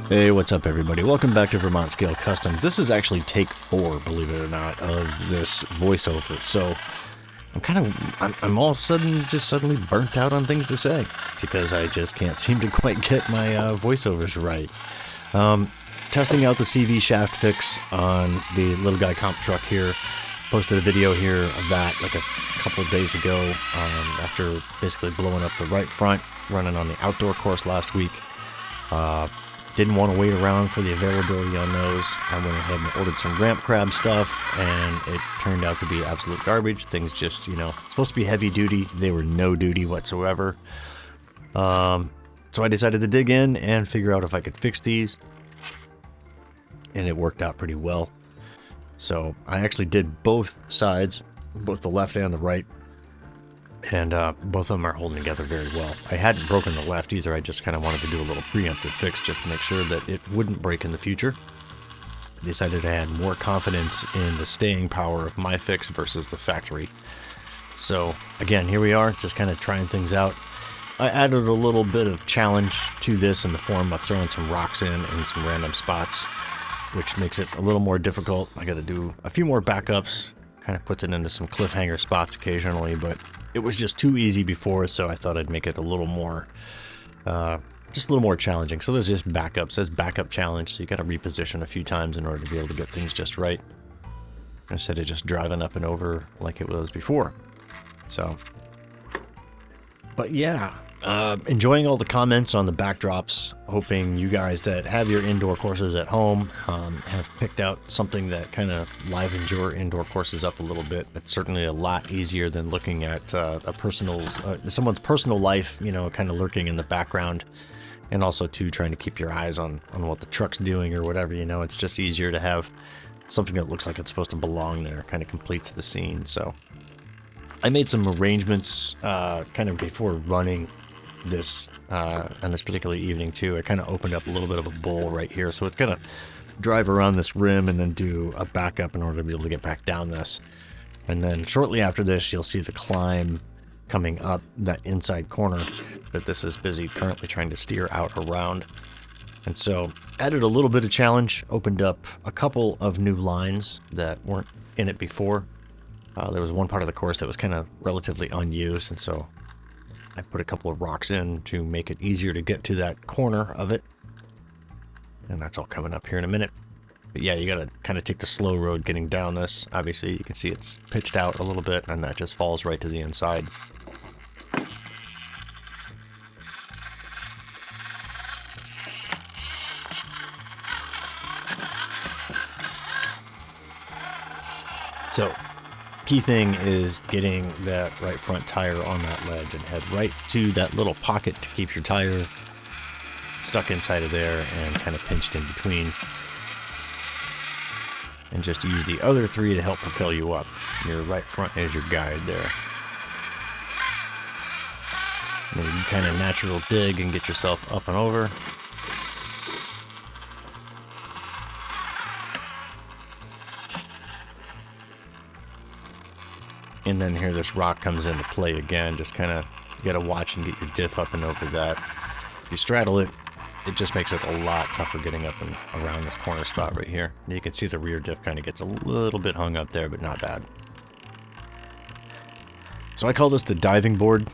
Hey, what's up everybody? Welcome back to Vermont Scale Customs. This is actually take 4, believe it or not, of this voiceover. So I'm all of a sudden just suddenly burnt out on things to say because I just can't seem to quite get my voiceovers right. Testing out the CV shaft fix on the little guy comp truck here. Posted a video here of that like a couple days ago after basically blowing up the right front, running on the outdoor course last week. Didn't want to wait around for the availability on those. I went ahead and ordered some ramp crab stuff, and it turned out to be absolute garbage. Things just, supposed to be heavy duty. They were no duty whatsoever. So I decided to dig in and figure out if I could fix these. And it worked out pretty well. So I actually did both sides, both the left and the right. And both of them are holding together very well. I hadn't broken the left either. I just kind of wanted to do a little preemptive fix just to make sure that it wouldn't break in the future. I decided I had more confidence in the staying power of my fix versus the factory. So again, here we are, just kind of trying things out. I added a little bit of challenge to this in the form of throwing some rocks in some random spots, which makes it a little more difficult. I got to do a few more backups, kind of puts it into some cliffhanger spots occasionally, but it was just too easy before, so I thought I'd make it a little more, just a little more challenging. So there's just backup, says backup challenge, so you got to reposition a few times in order to be able to get things just right, instead of just driving up and over like it was before. So, but yeah, enjoying all the comments on the backdrops, hoping you guys that have your indoor courses at home have picked out something that kind of livens your indoor courses up a little bit. It's certainly a lot easier than looking at someone's personal life, kind of lurking in the background, and also too trying to keep your eyes on what the truck's doing or whatever. It's just easier to have something that looks like it's supposed to belong there, kind of completes the scene. So I made some arrangements kind of before running this on this particular evening too. I kind of opened up a little bit of a bowl right here, so it's gonna drive around this rim and then do a backup in order to be able to get back down this. And then shortly after this, you'll see the climb coming up that inside corner that this is busy currently trying to steer out around. And so added a little bit of challenge, opened up a couple of new lines that weren't in it before. There was one part of the course that was kind of relatively unused, and so I put a couple of rocks in to make it easier to get to that corner of it. And that's all coming up here in a minute. But yeah, you gotta kind of take the slow road getting down this. Obviously, you can see it's pitched out a little bit, and that just falls right to the inside. So, key thing is getting that right front tire on that ledge and head right to that little pocket to keep your tire stuck inside of there and kind of pinched in between. And just use the other 3 to help propel you up. Your right front is your guide there. And then you kind of natural dig and get yourself up and over. And then here this rock comes into play again. Just kind of, you got to watch and get your diff up and over that. If you straddle it, it just makes it a lot tougher getting up and around this corner spot right here. And you can see the rear diff kind of gets a little bit hung up there, but not bad. So I call this the diving board.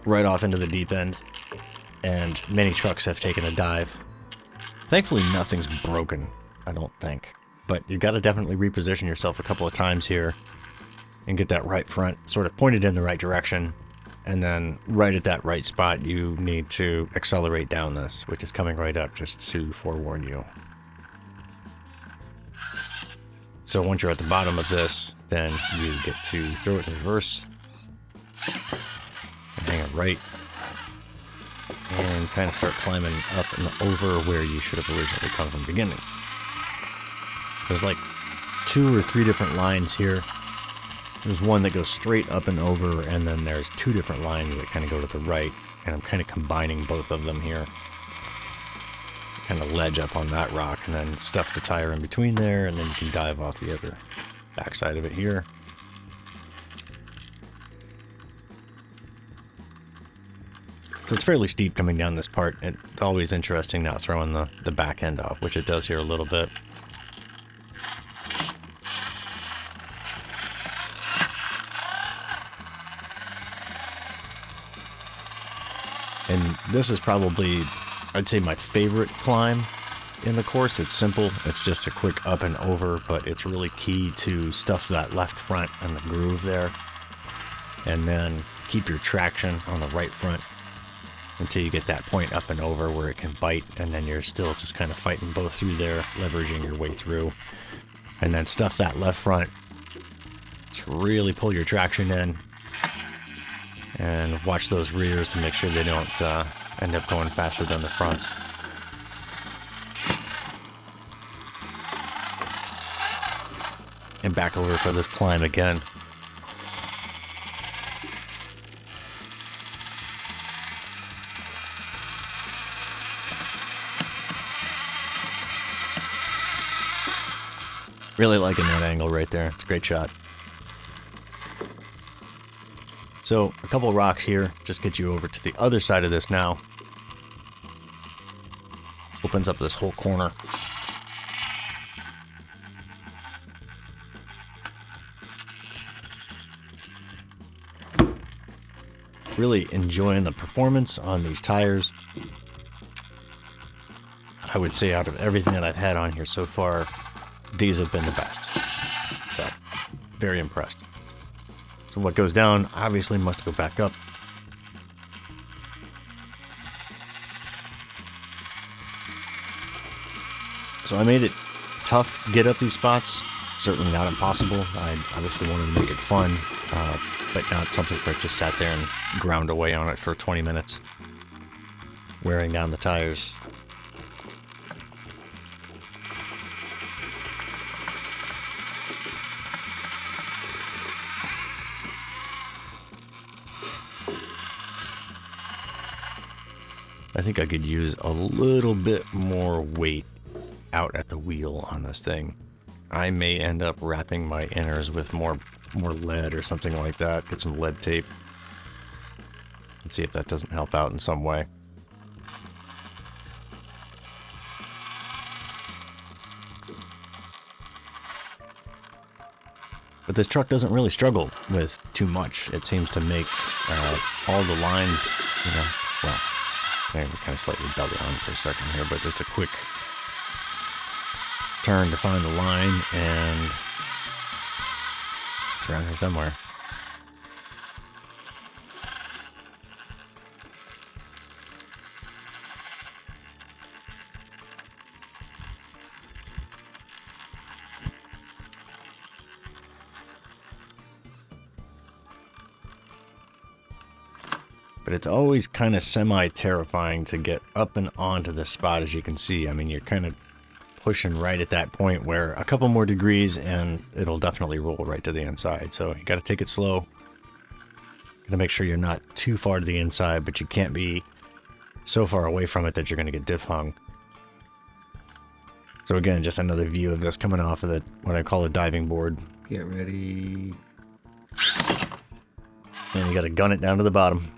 Right off into the deep end. And many trucks have taken a dive. Thankfully, nothing's broken, I don't think. But you got to definitely reposition yourself a couple of times here and get that right front sort of pointed in the right direction. And then right at that right spot, you need to accelerate down this, which is coming right up, just to forewarn you. So once you're at the bottom of this, then you get to throw it in reverse and hang it right and kind of start climbing up and over where you should have originally come from the beginning. There's like 2 or 3 different lines here. There's one that goes straight up and over, and then there's 2 different lines that kind of go to the right, and I'm kind of combining both of them here. Kind of ledge up on that rock, and then stuff the tire in between there, and then you can dive off the other backside of it here. So it's fairly steep coming down this part. It's always interesting not throwing the back end off, which it does here a little bit. And this is probably, I'd say, my favorite climb in the course. It's simple. It's just a quick up and over, but it's really key to stuff that left front and the groove there. And then keep your traction on the right front until you get that point up and over where it can bite, and then you're still just kind of fighting both through there, leveraging your way through. And then stuff that left front to really pull your traction in, and watch those rears to make sure they don't end up going faster than the fronts. And back over for this climb again. Really liking that angle right there. It's a great shot. So a couple of rocks here, just get you over to the other side of this now. Opens up this whole corner. Really enjoying the performance on these tires. I would say out of everything that I've had on here so far, these have been the best. So, very impressed. So what goes down obviously must go back up. So I made it tough to get up these spots. Certainly not impossible. I obviously wanted to make it fun, but not something where I just sat there and ground away on it for 20 minutes, wearing down the tires. I think I could use a little bit more weight out at the wheel on this thing. I may end up wrapping my inners with more lead or something like that. Get some lead tape. Let's see if that doesn't help out in some way. But this truck doesn't really struggle with too much. It seems to make all the lines, you know, well, we're kind of slightly belly on for a second here, but just a quick turn to find the line, and it's around here somewhere. But it's always kind of semi-terrifying to get up and onto the spot, as you can see. I mean, you're kind of pushing right at that point where a couple more degrees and it'll definitely roll right to the inside. So you got to take it slow. Got to make sure you're not too far to the inside, but you can't be so far away from it that you're going to get diff hung. So again, just another view of this coming off of what I call a diving board. Get ready. And you got to gun it down to the bottom.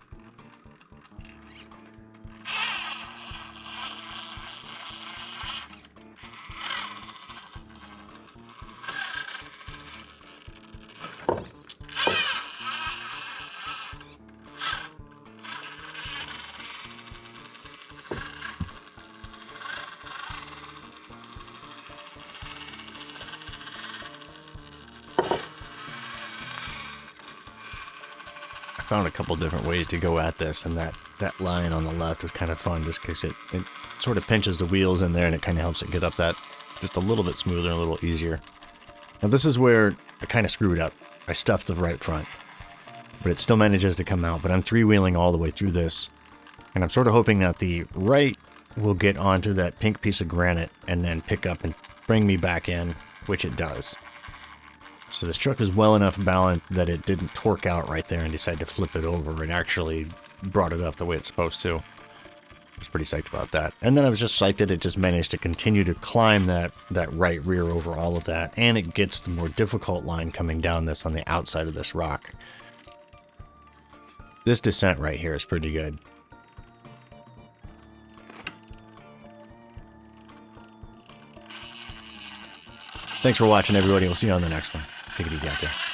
Found a couple different ways to go at this, and that line on the left is kind of fun just because it sort of pinches the wheels in there, and it kind of helps it get up that just a little bit smoother and a little easier. Now this is where I kind of screwed up. I stuffed the right front, but it still manages to come out. But I'm three-wheeling all the way through this, and I'm sort of hoping that the right will get onto that pink piece of granite and then pick up and bring me back in, which it does. So this truck is well enough balanced that it didn't torque out right there and decide to flip it over, and actually brought it up the way it's supposed to. I was pretty psyched about that. And then I was just psyched that it just managed to continue to climb that right rear over all of that, and it gets the more difficult line coming down this on the outside of this rock. This descent right here is pretty good. Thanks for watching, everybody. We'll see you on the next one. Take it easy out there.